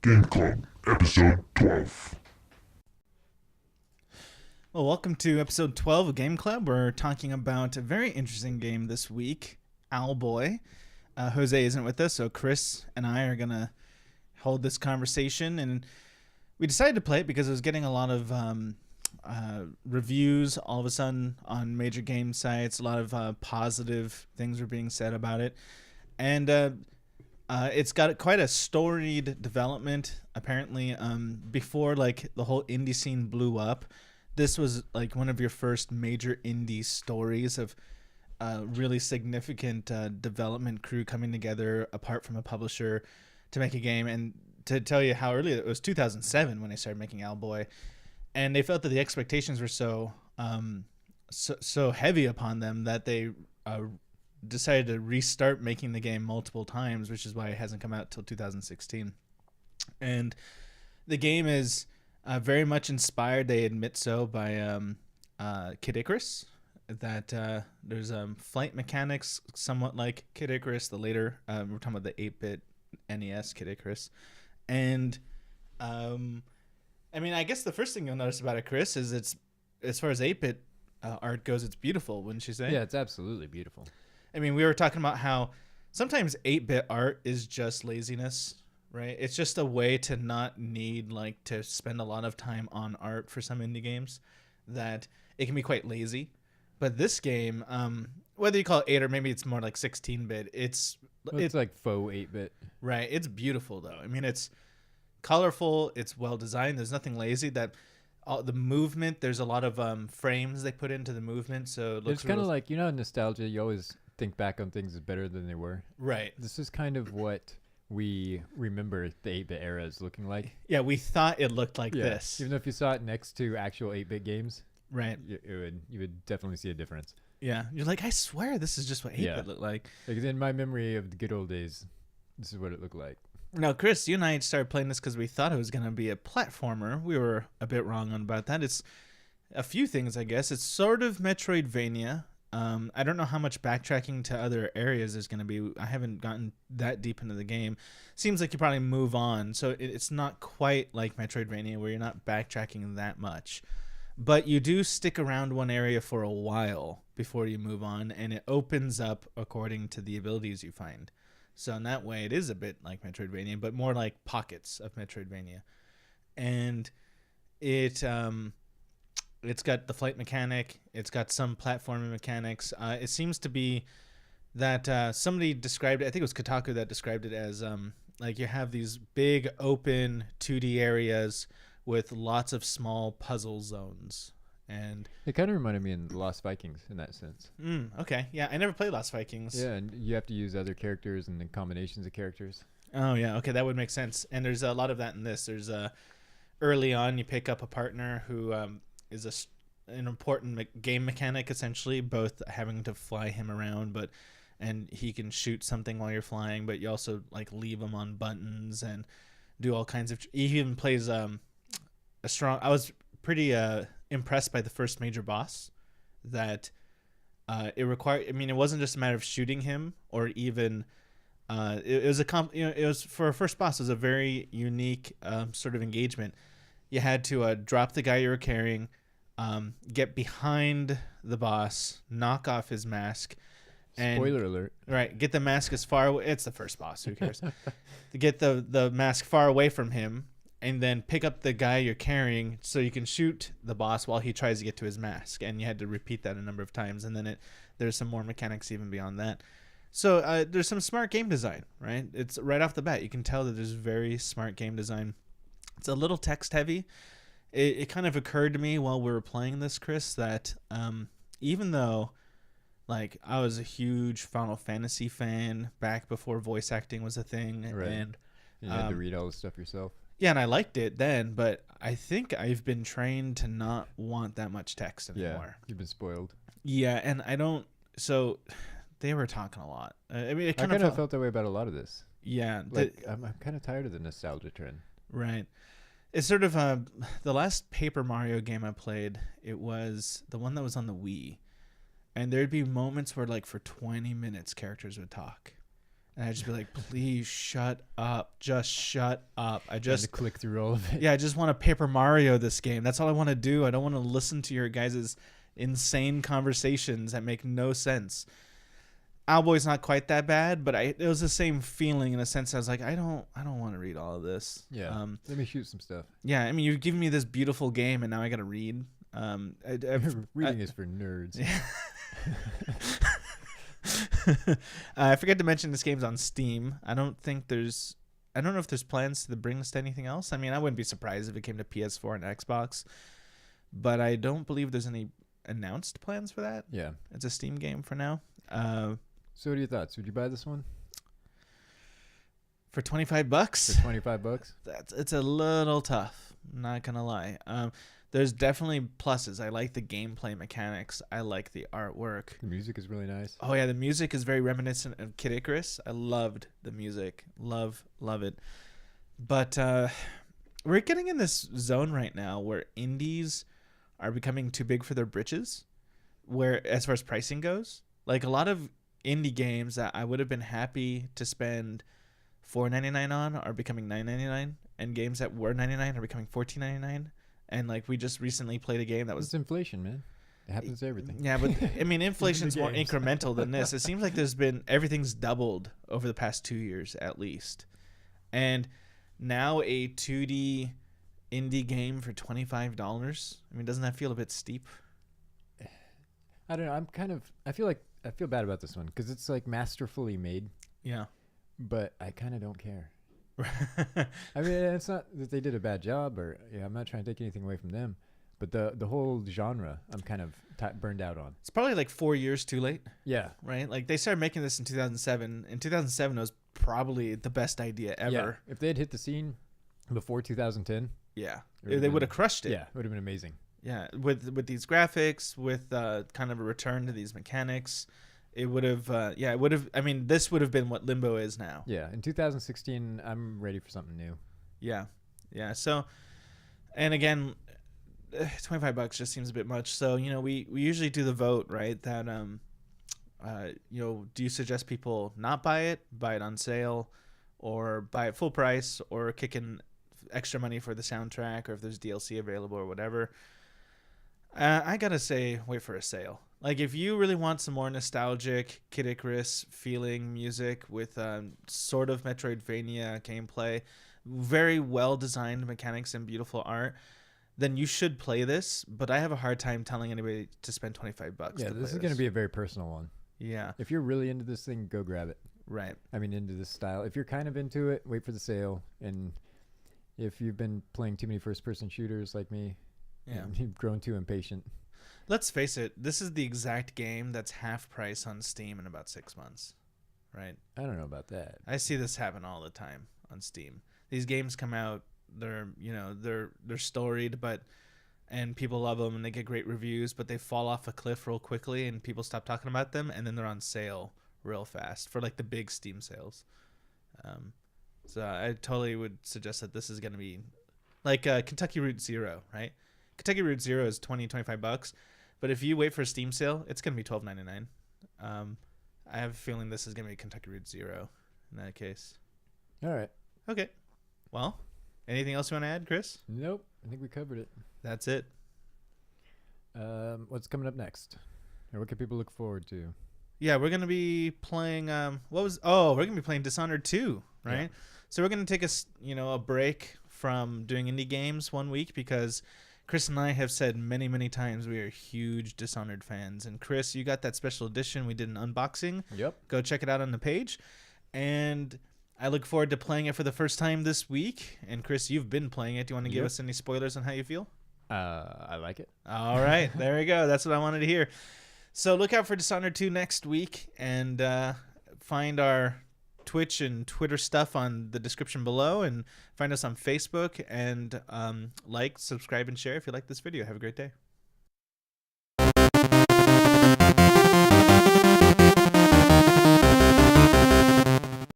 Game Club, episode 12. Well, welcome to episode 12 of Game Club. We're talking about a very interesting game this week, Owlboy. Jose isn't with us, so Chris and I are going to hold this conversation. And we decided to play it because it was getting a lot of reviews all of a sudden on major game sites. A lot of positive things were being said about it. And it's got quite a storied development. Apparently, before like the whole indie scene blew up, this was like one of your first major indie stories of really significant development crew coming together apart from a publisher to make a game. And to tell you how early it was 2007 when they started making Owlboy, and they felt that the expectations were so heavy upon them that they decided to restart making the game multiple times, which is why it hasn't come out till 2016. And the game is very much inspired, they admit so, by Kid Icarus. That there's flight mechanics somewhat like Kid Icarus. The later, we're talking about the 8-bit NES Kid Icarus. And I mean, I guess the first thing you'll notice about it, Chris, is it's, as far as 8-bit art goes, it's beautiful, wouldn't you say? Yeah, it's absolutely beautiful. I mean, we were talking about how sometimes 8-bit art is just laziness, right? It's just a way to not need like to spend a lot of time on art for some indie games, that it can be quite lazy. But this game, whether you call it 8 or maybe it's more like 16-bit, it's like faux 8-bit. Right. It's beautiful though. I mean, it's colorful. It's well designed. There's nothing lazy. That all the movement. There's a lot of frames they put into the movement, so it looks. It's kind of like, nostalgia. You always think back on things as better than they were. Right. This is kind of what we remember the 8-bit era as looking like. Yeah, we thought it looked like this. Even if you saw it next to actual 8-bit games, right, you would definitely see a difference. Yeah, you're like, I swear this is just what 8-bit looked like. Because in my memory of the good old days, this is what it looked like. Now, Chris, you and I started playing this because we thought it was going to be a platformer. We were a bit wrong about that. It's a few things, I guess. It's sort of Metroidvania. I don't know how much backtracking to other areas there's going to be. I haven't gotten that deep into the game. Seems like you probably move on. So it's not quite like Metroidvania where you're not backtracking that much. But you do stick around one area for a while before you move on, and it opens up according to the abilities you find. So in that way, it is a bit like Metroidvania, but more like pockets of Metroidvania. And it's got the flight mechanic. It's got some platforming mechanics. It seems to be that somebody described it. I think it was Kotaku that described it as like you have these big open 2D areas with lots of small puzzle zones. And it kind of reminded me of Lost Vikings in that sense. Okay. Yeah, I never played Lost Vikings. Yeah, and you have to use other characters and then combinations of characters. Oh, yeah. Okay, that would make sense. And there's a lot of that in this. There's early on, you pick up a partner who is an important game mechanic, essentially, both having to fly him around, and he can shoot something while you're flying, but you also like leave him on buttons and do all kinds of. He even plays a strong. I was pretty impressed by the first major boss, that it required. I mean, it wasn't just a matter of shooting him or even. It was it was for a first boss. It was a very unique sort of engagement. You had to drop the guy you were carrying, get behind the boss, knock off his mask. And, spoiler alert. Right, get the mask as far away. It's the first boss. Who cares? To get the mask far away from him, and then pick up the guy you're carrying so you can shoot the boss while he tries to get to his mask. And you had to repeat that a number of times. And then there's some more mechanics even beyond that. So there's some smart game design, right? It's right off the bat. You can tell that there's very smart game design. It's a little text heavy. It kind of occurred to me while we were playing this, Chris, that even though like I was a huge Final Fantasy fan back before voice acting was a thing. Right. And you had to read all the stuff yourself. Yeah, and I liked it then, but I think I've been trained to not want that much text anymore. Yeah, you've been spoiled. Yeah, and I don't. So they were talking a lot. I mean, it I kind of felt that way about a lot of this. Yeah, like I'm kind of tired of the nostalgia trend. Right. It's sort of the last Paper Mario game I played. It was the one that was on the Wii, and there'd be moments where, like, for 20 minutes, characters would talk, And I'd just be like, please shut up. Just shut up. I Trying just to click through all of it. Yeah, I just want to Paper Mario this game. That's all I want to do. I don't want to listen to your guys' insane conversations that make no sense. Owlboy's not quite that bad, but it was the same feeling in a sense. I was like, I don't want to read all of this. Yeah. Let me shoot some stuff. Yeah, I mean, you've given me this beautiful game, and now I got to read. Reading is for nerds. Yeah. I forgot to mention this game's on Steam. I don't know if there's plans to bring this to anything else. I mean, I wouldn't be surprised if it came to PS4 and Xbox, but I don't believe there's any announced plans for that. Yeah. It's a Steam game for now. So what are your thoughts? Would you buy this one? For $25? For $25? It's a little tough. I'm not going to lie. There's definitely pluses. I like the gameplay mechanics. I like the artwork. The music is really nice. Oh, yeah. The music is very reminiscent of Kid Icarus. I loved the music. Love it. But we're getting in this zone right now where indies are becoming too big for their britches, where as far as pricing goes. Like a lot of indie games that I would have been happy to spend $4.99 on are becoming $9.99, and games that were $99 are becoming $14.99. And like we just recently played a game that was It's inflation, man. It happens to everything. Yeah, but I mean, inflation's more games. incremental than this. It seems like everything's doubled over the past 2 years at least. And now a 2D indie game for $25. I mean, doesn't that feel a bit steep? I don't know. I feel bad about this one because it's like masterfully made, Yeah. but I kind of don't care. I mean, it's not that they did a bad job, or I'm not trying to take anything away from them, but the whole genre I'm kind of burned out on. It's probably like 4 years too late, Yeah. right? Like they started making this in 2007. In 2007, it was probably the best idea ever. Yeah. If they had hit the scene before 2010, Yeah, It they would've would have crushed it. yeah, it would have been amazing. Yeah, with these graphics, with kind of a return to these mechanics, it would have. It would have. I mean, this would have been what Limbo is now. Yeah. In 2016, I'm ready for something new. Yeah. So, and again, $25 just seems a bit much. So we usually do the vote, right? That do you suggest people not buy it on sale, or buy it full price, or kick in extra money for the soundtrack, or if there's DLC available or whatever? I gotta say, wait for a sale. Like, if you really want some more nostalgic Kid Icarus feeling music with sort of Metroidvania gameplay, very well designed mechanics and beautiful art, then you should play this. But I have a hard time telling anybody to spend $25. Yeah, this is going to be a very personal one. Yeah. If you're really into this thing, go grab it. Right. I mean, into this style. If you're kind of into it, wait for the sale. And if you've been playing too many first-person shooters like me, Yeah. you've grown too impatient. Let's face it, this is the exact game that's half price on Steam in about 6 months, right? I don't know about that. I see this happen all the time on Steam. These games come out, they're storied, and people love them and they get great reviews, but they fall off a cliff real quickly and people stop talking about them, and then they're on sale real fast for like the big Steam sales. So I totally would suggest that this is going to be like Kentucky Route Zero, right? Kentucky Route Zero is $25, but if you wait for a Steam sale, it's going to be $12.99. I have a feeling this is going to be Kentucky Route Zero in that case. All right. Okay. Well, anything else you want to add, Chris? Nope. I think we covered it. That's it. What's coming up next? Or what can people look forward to? Yeah, we're going to be playing we're going to be playing Dishonored 2, right? Yeah. So we're going to take a break from doing indie games 1 week because Chris and I have said many, many times we are huge Dishonored fans. And Chris, you got that special edition. We did an unboxing. Yep. Go check it out on the page. And I look forward to playing it for the first time this week. And Chris, you've been playing it. Do you want to give us any spoilers on how you feel? I like it. All right. There we go. That's what I wanted to hear. So look out for Dishonored 2 next week, and find our Twitch and Twitter stuff on the description below, and find us on Facebook, and like, subscribe, and share if you like this video. Have a great day.